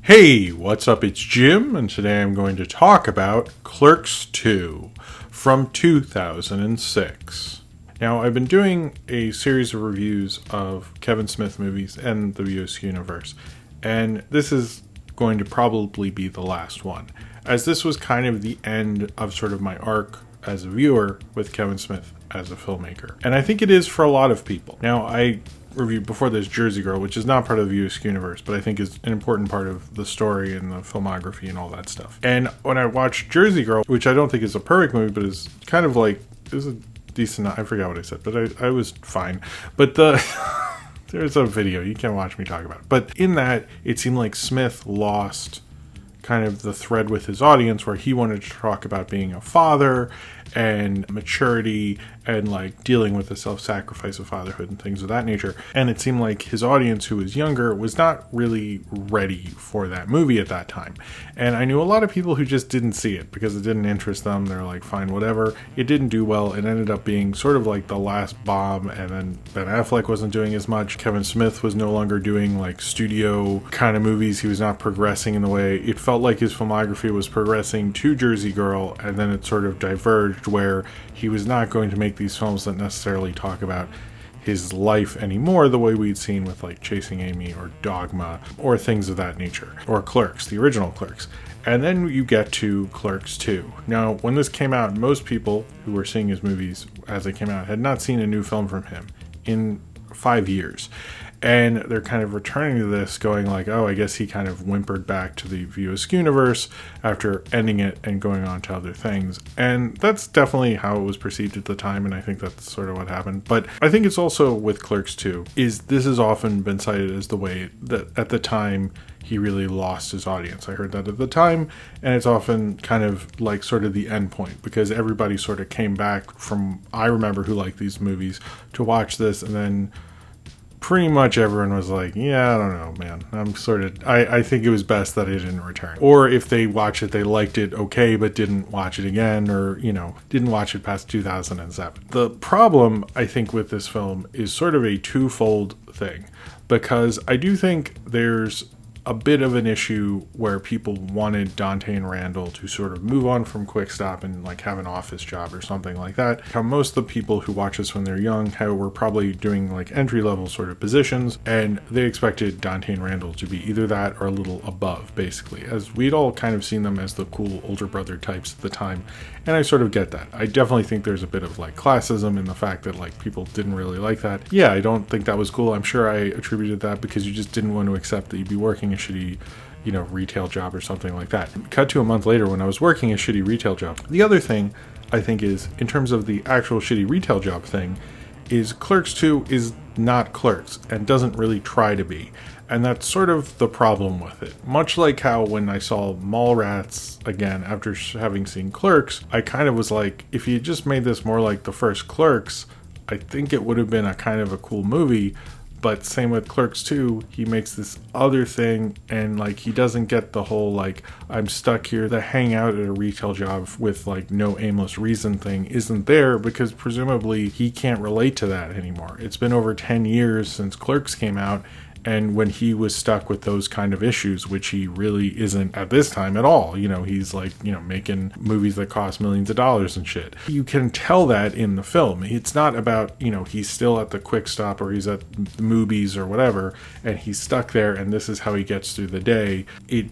Hey, what's up? It's Jim, and today I'm going to talk about Clerks 2 from 2006. Now, I've been doing a series of reviews of Kevin Smith movies and the Askewniverse, and this is going to probably be the last one, as this was kind of the end of sort of my arc as a viewer with Kevin Smith as a filmmaker. And I think it is for a lot of people. Now, I reviewed before this Jersey Girl, which is not part of the Askewniverse, but I think is an important part of the story and the filmography and all that stuff. And when I watched Jersey Girl, which I don't think is a perfect movie, but is kind of like, it was a decent, I forgot what I said, but I was fine. But there's a video, you can watch me talk about it. But in that, it seemed like Smith lost kind of the thread with his audience, where he wanted to talk about being a father and maturity and like dealing with the self-sacrifice of fatherhood and things of that nature. And it seemed like his audience, who was younger, was not really ready for that movie at that time. And I knew a lot of people who just didn't see it because it didn't interest them. They're like, fine, whatever. It didn't do well. It ended up being sort of like the last bomb, and then Ben Affleck wasn't doing as much. Kevin Smith was no longer doing like studio kind of movies. He was not progressing in the way it felt like his filmography was progressing to Jersey Girl, and then it sort of diverged where he was not going to make these films that necessarily talk about his life anymore the way we'd seen with like Chasing Amy or Dogma or things of that nature, or Clerks, the original Clerks. And then you get to Clerks 2. Now, when this came out, most people who were seeing his movies as they came out had not seen a new film from him in 5 years. And they're kind of returning to this going like, oh, I guess he kind of whimpered back to the Askewniverse after ending it and going on to other things. And that's definitely how it was perceived at the time, and I think that's sort of what happened. But I think it's also with Clerks 2, is this has often been cited as the way that at the time he really lost his audience. I heard that at the time, and it's often kind of like sort of the end point, because everybody sort of came back from, I remember, who liked these movies to watch this, and then pretty much everyone was like, yeah, I don't know, man. I think it was best that it didn't return. Or if they watched it, they liked it okay, but didn't watch it again, or, didn't watch it past 2007. The problem, I think, with this film is sort of a twofold thing, because I do think there's a bit of an issue where people wanted Dante and Randall to sort of move on from Quick Stop and like have an office job or something like that. How most of the people who watch this when they're young, how we're probably doing like entry-level sort of positions, and they expected Dante and Randall to be either that or a little above, basically, as we'd all kind of seen them as the cool older brother types at the time. And I sort of get that. I definitely think there's a bit of like classism in the fact that like people didn't really like that. Yeah, I don't think that was cool. I'm sure I attributed that because you just didn't want to accept that you'd be working a shitty, retail job or something like that. Cut to a month later when I was working a shitty retail job. The other thing I think is, in terms of the actual shitty retail job thing, is Clerks 2 is not Clerks and doesn't really try to be. And that's sort of the problem with it. Much like how when I saw Mallrats again after having seen Clerks, I kind of was like, if you just made this more like the first Clerks, I think it would have been a kind of a cool movie. But same with Clerks 2, he makes this other thing, and like he doesn't get the whole like, I'm stuck here to hang out at a retail job with like no aimless reason thing isn't there, because presumably he can't relate to that anymore. It's been over 10 years since Clerks came out, and when he was stuck with those kind of issues, which he really isn't at this time at all, he's like, making movies that cost millions of dollars and shit. You can tell that in the film. It's not about, he's still at the Quick Stop or he's at the movies or whatever, and he's stuck there and this is how he gets through the day. It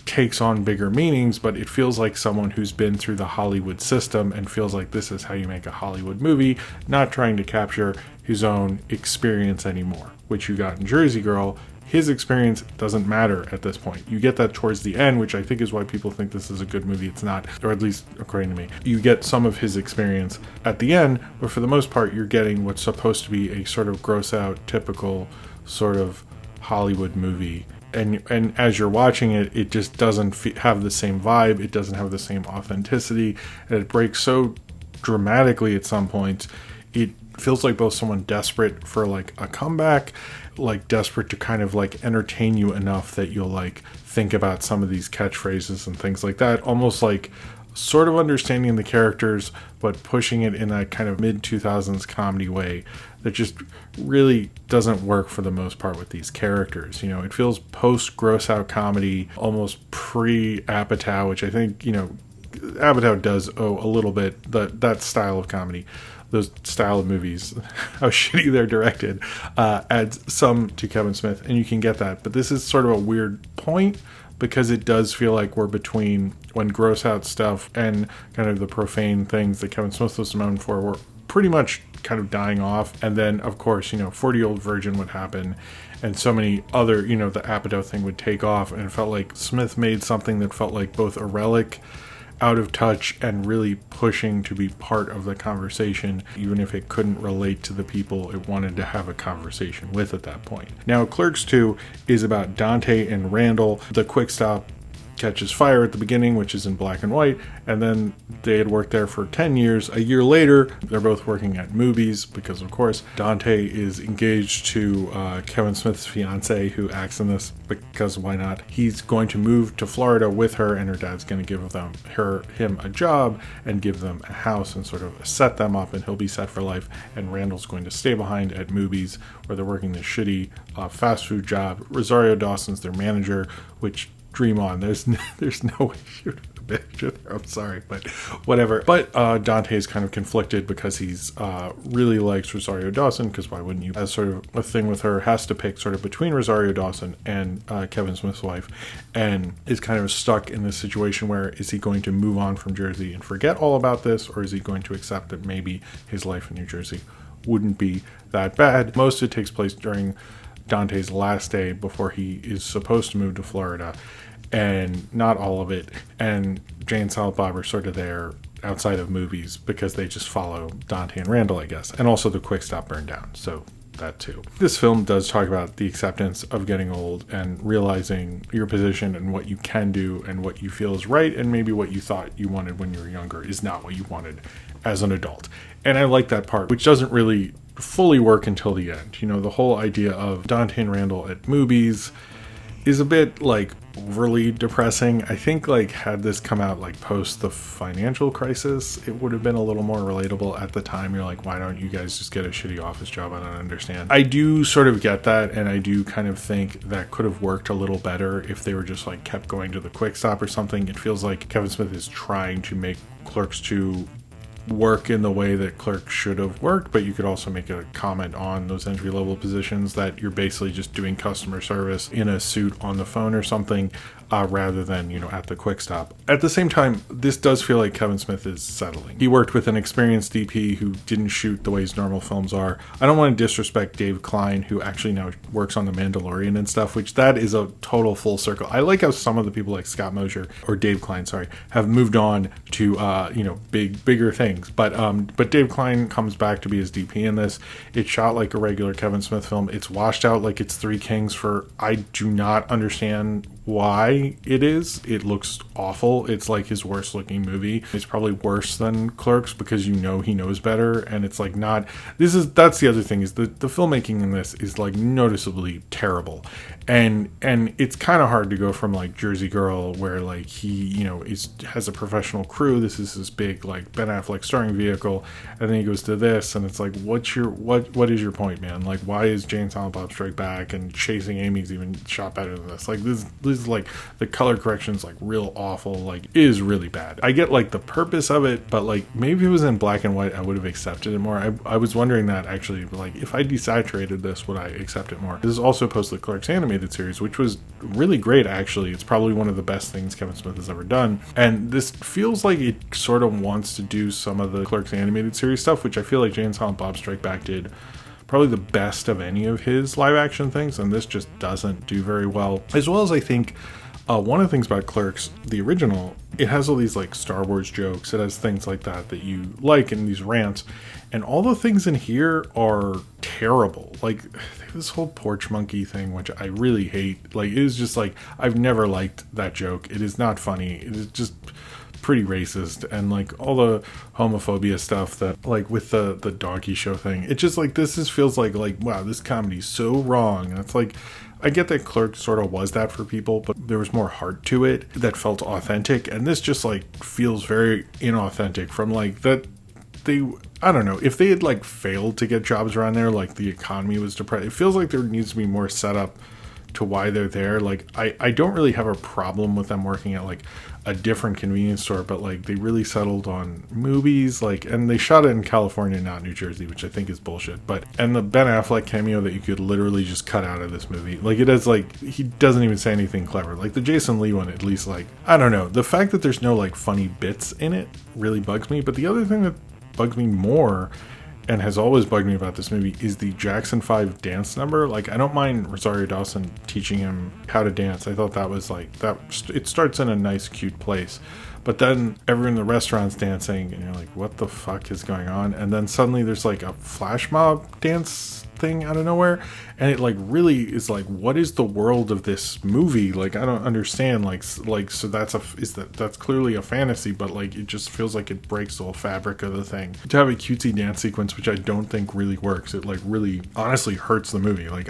takes on bigger meanings, but it feels like someone who's been through the Hollywood system and feels like this is how you make a Hollywood movie, not trying to capture his own experience anymore, which you got in Jersey Girl. His experience doesn't matter at this point. You get that towards the end, which I think is why people think this is a good movie. It's not, or at least according to me. You get some of his experience at the end, but for the most part, you're getting what's supposed to be a sort of gross out, typical sort of Hollywood movie. And as you're watching it, it just doesn't have the same vibe. It doesn't have the same authenticity. And it breaks so dramatically at some points. It feels like both someone desperate for like a comeback, like desperate to kind of like entertain you enough that you'll like think about some of these catchphrases and things like that. Almost like sort of understanding the characters, but pushing it in that kind of mid-2000s comedy way that just really doesn't work for the most part with these characters. You know, it feels post-gross-out comedy, almost pre-Apatow, which I think, you know, Apatow does owe a little bit that style of comedy. Those style of movies, how shitty they're directed, adds some to Kevin Smith, and you can get that. But this is sort of a weird point because it does feel like we're between when gross out stuff and kind of the profane things that Kevin Smith was known for were pretty much kind of dying off. And then, of course, you know, 40-Year-Old Virgin would happen, and so many other, you know, the Apatow thing would take off, and it felt like Smith made something that felt like both a relic, out of touch, and really pushing to be part of the conversation, even if it couldn't relate to the people it wanted to have a conversation with at that point. Now, Clerks 2 is about Dante and Randall. The quick stop catches fire at the beginning, which is in black and white, and then they had worked there for 10 years. A year later, they're both working at movies because, of course, Dante is engaged to Kevin Smith's fiance, who acts in this because why not? He's going to move to Florida with her, and her dad's going to give him a job and give them a house and sort of set them up, and he'll be set for life. And Randall's going to stay behind at movies, where they're working this shitty fast food job. Rosario Dawson's their manager, which dream on. There's no way she would have been a manager there. I'm sorry, but whatever. But Dante's kind of conflicted because he's really likes Rosario Dawson, because why wouldn't you? As sort of a thing with her, has to pick sort of between Rosario Dawson and Kevin Smith's wife, and is kind of stuck in this situation where is he going to move on from Jersey and forget all about this, or is he going to accept that maybe his life in New Jersey wouldn't be that bad? Most of it takes place during Dante's last day before he is supposed to move to Florida, and not all of it. And Jay and Silent Bob are sort of there outside of movies because they just follow Dante and Randall, I guess. And also the quick stop burned down, so that too. This film does talk about the acceptance of getting old and realizing your position and what you can do and what you feel is right, and maybe what you thought you wanted when you were younger is not what you wanted as an adult. And I like that part, which doesn't really fully work until the end. You know, the whole idea of Dante and Randall at movies is a bit like overly depressing. I think like had this come out like post the financial crisis, it would have been a little more relatable. At the time, you're like, why don't you guys just get a shitty office job? I don't understand. I do sort of get that, and I do kind of think that could have worked a little better if they were just like kept going to the quick stop or something. It feels like Kevin Smith is trying to make Clerks 2 work in the way that Clerks should have worked, but you could also make a comment on those entry-level positions that you're basically just doing customer service in a suit on the phone or something, rather than, you know, at the quick stop. At the same time, this does feel like Kevin Smith is settling. He worked with an experienced DP who didn't shoot the way his normal films are. I don't want to disrespect Dave Klein, who actually now works on The Mandalorian and stuff, which that is a total full circle. I like how some of the people like Scott Mosier, or Dave Klein, sorry, have moved on to, you know, bigger things. But Dave Klein comes back to be his DP in this. It's shot like a regular Kevin Smith film. It's washed out like it's Three Kings for, I do not understand why it is. It looks awful. It's like his worst looking movie. It's probably worse than Clerks because you know he knows better, and it's like not, that's the other thing, is the filmmaking in this is like noticeably terrible. And it's kind of hard to go from like Jersey Girl, where like he, you know, has a professional crew. This is his big like Ben Affleck starring vehicle, and then he goes to this, and it's like, what is your point, man? Like, why is Jay and Silent Bob Strike Back and Chasing Amy's even shot better than this? Like this is like the color correction's like real awful, like is really bad. I get like the purpose of it, but like maybe if it was in black and white, I would have accepted it more. I was wondering that actually, like if I desaturated this, would I accept it more? This is also post the Clerks animated series, which was really great actually. It's probably one of the best things Kevin Smith has ever done, and this feels like it sort of wants to do some of the Clerks animated series stuff, which I feel like Jay and Silent Bob Strike Back did probably the best of any of his live action things, and this just doesn't do very well. As well as I think one of the things about Clerks, the original, it has all these like Star Wars jokes. It has things like that you like in these rants, and all the things in here are terrible. Like this whole porch monkey thing, which I really hate. Like it is just like, I've never liked that joke. It is not funny. It is just pretty racist, and like all the homophobia stuff that like with the donkey show thing, it just like feels like wow, this comedy's so wrong. And it's like, I get that Clerks sort of was that for people, but there was more heart to it that felt authentic, and this just like feels very inauthentic from like that. I don't know, if they had like failed to get jobs around there, like the economy was depressed, it feels like there needs to be more setup to why they're there. Like I don't really have a problem with them working at like a different convenience store, but like they really settled on movies, like, and they shot it in California, not New Jersey, which I think is bullshit. But and the Ben Affleck cameo that you could literally just cut out of this movie, like it is like he doesn't even say anything clever. Like the Jason Lee one, at least, like I don't know, the fact that there's no like funny bits in it really bugs me. But the other thing that bugs me more, and has always bugged me about this movie, is the Jackson 5 dance number. Like, I don't mind Rosario Dawson teaching him how to dance. I thought that was like, that it starts in a nice, cute place. But then everyone in the restaurant's dancing, and you're like, what the fuck is going on? And then suddenly there's like a flash mob dance thing out of nowhere, and it like really is like, what is the world of this movie? Like, I don't understand. Like so that's clearly a fantasy, but like it just feels like it breaks the whole fabric of the thing. To have a cutesy dance sequence, which I don't think really works, it like really honestly hurts the movie. Like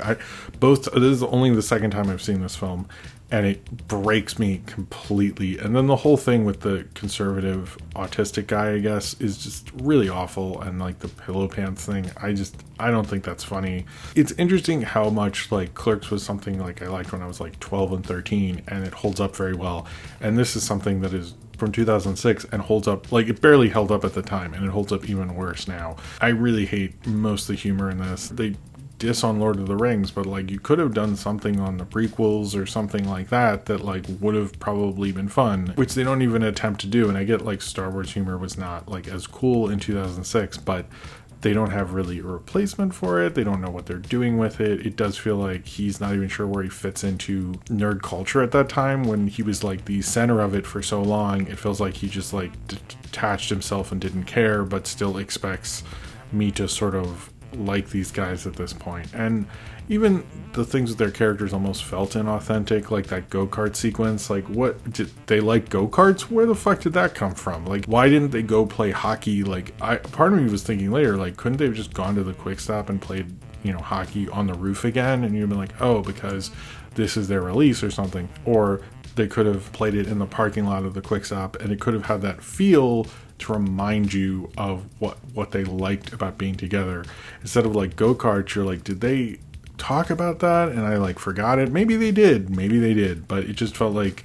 this is only the second time I've seen this film, and it breaks me completely. And then the whole thing with the conservative autistic guy, I guess, is just really awful. And like the pillow pants thing, I don't think that's funny. It's interesting how much like Clerks was something like I liked when I was like 12 and 13, and it holds up very well. And this is something that is from 2006 and holds up, like it barely held up at the time, and it holds up even worse now. I really hate most of the humor in this. They diss on Lord of the Rings, but like you could have done something on the prequels or something like that like would have probably been fun, which they don't even attempt to do. And I get like Star Wars humor was not like as cool in 2006, but they don't have really a replacement for it. They don't know what they're doing with it. It does feel like he's not even sure where he fits into nerd culture at that time, when he was like the center of it for so long. It feels like he just like detached himself and didn't care, but still expects me to sort of like these guys at this point. And even the things with their characters almost felt inauthentic, like that go-kart sequence. Like, what, did they like go-karts? Where the fuck did that come from? Like, why didn't they go play hockey? Like, part of me was thinking later, like, couldn't they have just gone to the quick stop and played, hockey on the roof again? And you'd be like, oh, because this is their release or something. Or they could have played it in the parking lot of the quick stop, and it could have had that feel to remind you of what they liked about being together. Instead of like go-karts, you're like, did they talk about that and I like forgot it? Maybe they did, but it just felt like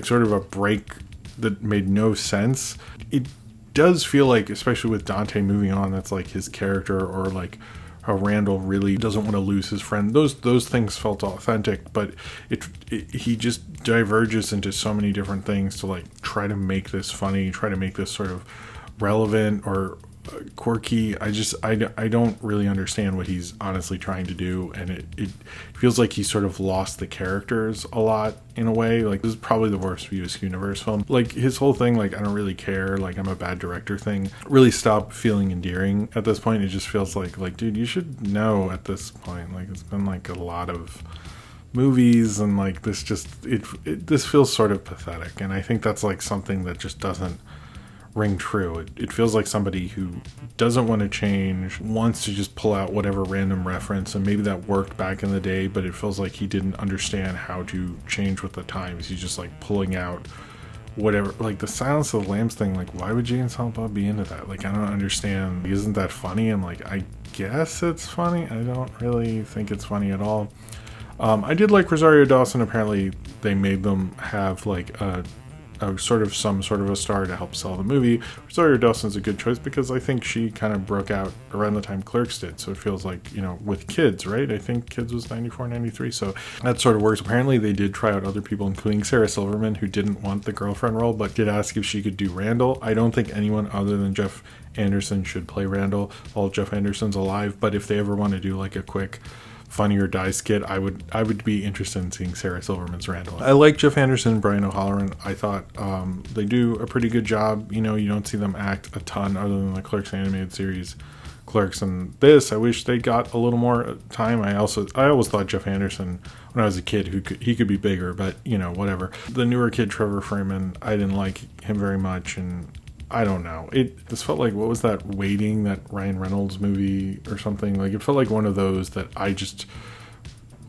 sort of a break that made no sense. It does feel like, especially with Dante moving on, that's like his character, or like how Randall really doesn't want to lose his friend. Those things felt authentic, but he just diverges into so many different things to like try to make this funny, try to make this sort of relevant or quirky. I don't really understand what he's honestly trying to do, and it feels like he sort of lost the characters a lot in a way. Like, this is probably the worst Askewniverse film. Like, his whole thing, like, I don't really care, like, I'm a bad director thing, really stopped feeling endearing at this point. It just feels like dude, you should know at this point. Like, it's been like a lot of movies, and like this just this feels sort of pathetic, and I think that's like something that just doesn't ring true. It feels like somebody who doesn't want to change, wants to just pull out whatever random reference, and maybe that worked back in the day, but it feels like he didn't understand how to change with the times. He's just like pulling out whatever, like the Silence of the Lambs thing. Like, why would Jay and Silent Bob be into that? Like, I don't understand. Isn't that funny? I'm like, I guess it's funny. I don't really think it's funny at all. I did like Rosario Dawson. Apparently they made them have like some sort of a star to help sell the movie. Rosario Dawson's a good choice because I think she kind of broke out around the time Clerks did, so it feels like, with Kids, right? I think Kids was 94, 93, so that sort of works. Apparently they did try out other people, including Sarah Silverman, who didn't want the girlfriend role, but did ask if she could do Randall. I don't think anyone other than Jeff Anderson should play Randall while Jeff Anderson's alive, but if they ever want to do like a quick Funny or Die skit, I would be interested in seeing Sarah Silverman's Randall. I like Jeff Anderson and Brian O'Halloran. I thought they do a pretty good job. You don't see them act a ton other than the Clerks animated series, Clerks, and this. I wish they got a little more time. I always thought Jeff Anderson, when I was a kid, he could be bigger, but whatever. The newer kid, Trevor Freeman, I didn't like him very much, and I don't know. This felt like, what was that, Waiting, that Ryan Reynolds movie or something? Like, it felt like one of those that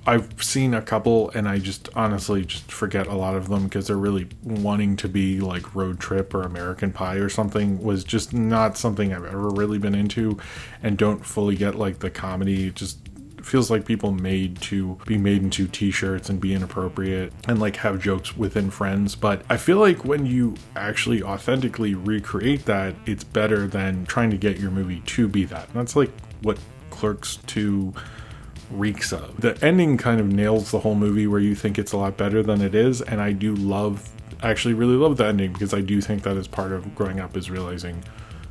I've seen a couple, and I just honestly just forget a lot of them because they're really wanting to be like Road Trip or American Pie or something. Was just not something I've ever really been into, and don't fully get like the comedy. It just feels like people made to be made into t-shirts and be inappropriate and like have jokes within friends. But I feel like when you actually authentically recreate that, it's better than trying to get your movie to be that. And that's like what Clerks 2 reeks of. The ending kind of nails the whole movie where you think it's a lot better than it is, and I do actually really love the ending, because I do think that is part of growing up, is realizing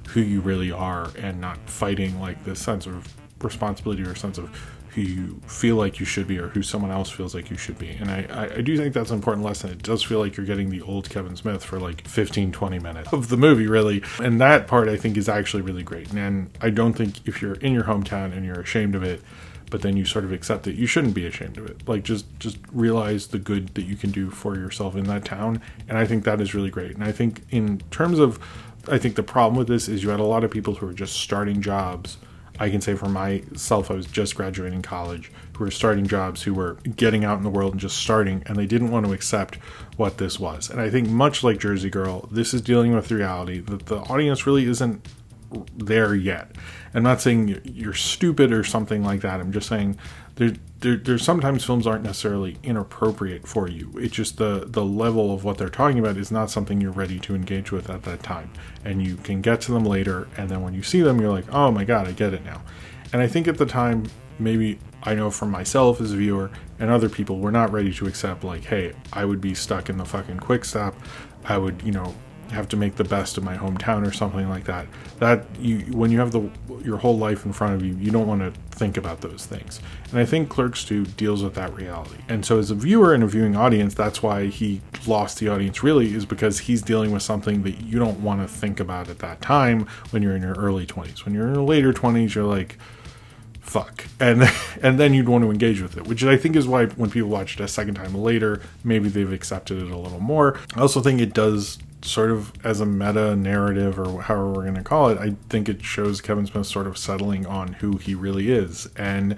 who you really are and not fighting like this sense of responsibility or sense of who you feel like you should be or who someone else feels like you should be. And I do think that's an important lesson. It does feel like you're getting the old Kevin Smith for like 15-20 minutes of the movie, really, and that part I think is actually really great. And I don't think if you're in your hometown and you're ashamed of it, but then you sort of accept it, you shouldn't be ashamed of it. Like, just realize the good that you can do for yourself in that town. And I think that is really great. And I think in terms of, I think the problem with this is you had a lot of people who are just starting jobs. I can say for myself, I was just graduating college, who were starting jobs, who were getting out in the world and just starting, and they didn't want to accept what this was. And I think much like Jersey Girl, this is dealing with reality that the audience really isn't there yet. I'm not saying you're stupid or something like that. I'm just saying there's sometimes films aren't necessarily inappropriate for you. It's just the level of what they're talking about is not something you're ready to engage with at that time. And you can get to them later, and then when you see them, you're like, oh my god, I get it now. And I think at the time, maybe I know from myself as a viewer and other people, we're not ready to accept like, hey, I would be stuck in the fucking quick stop. I would, have to make the best of my hometown or something like that. When you have your whole life in front of you, you don't want to think about those things. And I think Clerks 2 deals with that reality. And so as a viewer and a viewing audience, that's why he lost the audience, really, is because he's dealing with something that you don't want to think about at that time when you're in your early 20s. When you're in your later 20s, you're like, fuck. And then you'd want to engage with it, which I think is why when people watch it a second time later, maybe they've accepted it a little more. I also think it does sort of as a meta narrative, or however we're going to call it, I think it shows Kevin Smith sort of settling on who he really is. And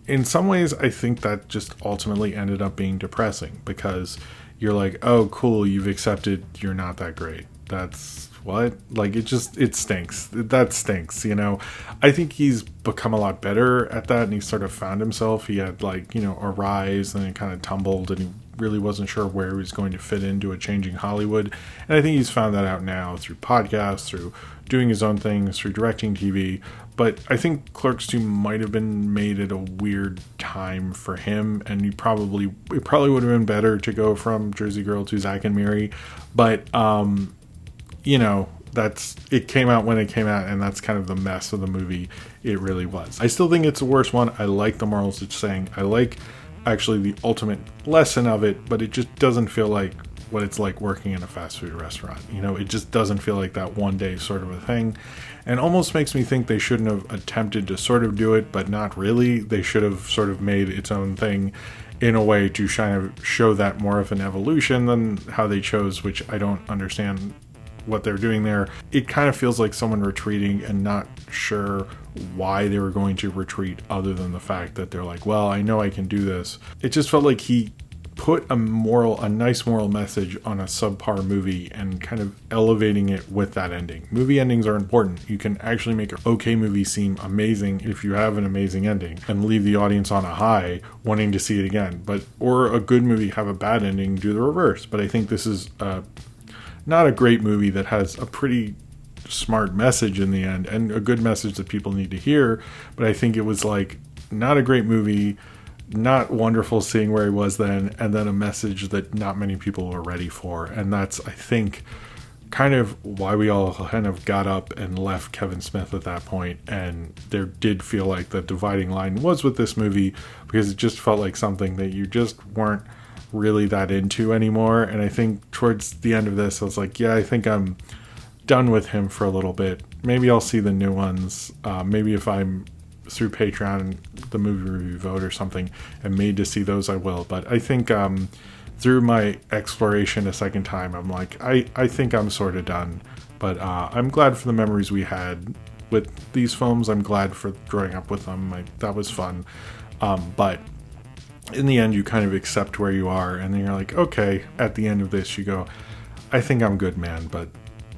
in some ways, I think that just ultimately ended up being depressing, because you're like, oh, cool, you've accepted you're not that great. That's what? Like, it stinks. That stinks, I think he's become a lot better at that, and he sort of found himself. He had a rise, and it kind of tumbled, and he really wasn't sure where he was going to fit into a changing Hollywood. And I think he's found that out now through podcasts, through doing his own things, through directing TV. But I think Clerks 2 might have been made at a weird time for him, and it probably would have been better to go from Jersey Girl to Zack and Miri. But it came out when it came out, and that's kind of the mess of the movie it really was. I still think it's the worst one. I like the morals it's saying. I like actually the ultimate lesson of it, but it just doesn't feel like what it's like working in a fast food restaurant. It just doesn't feel like that one day sort of a thing, and almost makes me think they shouldn't have attempted to sort of do it, but not really. They should have sort of made its own thing in a way to show that more of an evolution than how they chose, which I don't understand what they're doing there. It kind of feels like someone retreating and not sure why they were going to retreat, other than the fact that they're like, well, I know I can do this. It just felt like he put a nice moral message on a subpar movie and kind of elevating it with that ending. Movie endings are important. You can actually make an okay movie seem amazing if you have an amazing ending and leave the audience on a high wanting to see it again. Or a good movie have a bad ending, do the reverse. But I think this is not a great movie that has a pretty smart message in the end, and a good message that people need to hear. But I think it was like not a great movie, not wonderful seeing where he was then, and then a message that not many people were ready for. And that's, I think, kind of why we all kind of got up and left Kevin Smith at that point. And there did feel like the dividing line was with this movie, because it just felt like something that you just weren't really that into anymore. And I think towards the end of this, I was like, yeah, I think I'm done with him for a little bit. Maybe I'll see the new ones. Maybe if I'm through Patreon, the movie review vote or something, and made to see those, I will. But I think through my exploration a second time, I'm like, I think I'm sort of done. But I'm glad for the memories we had with these films. I'm glad for growing up with them. That was fun. But in the end, you kind of accept where you are, and then you're like, okay, at the end of this, you go, I think I'm good, man, but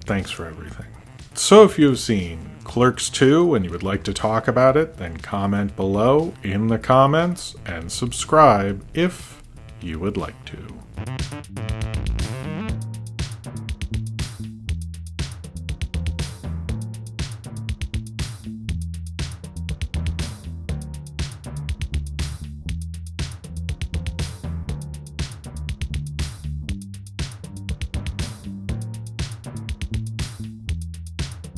thanks for everything. So if you've seen Clerks 2 and you would like to talk about it, then comment below in the comments and subscribe if you would like to.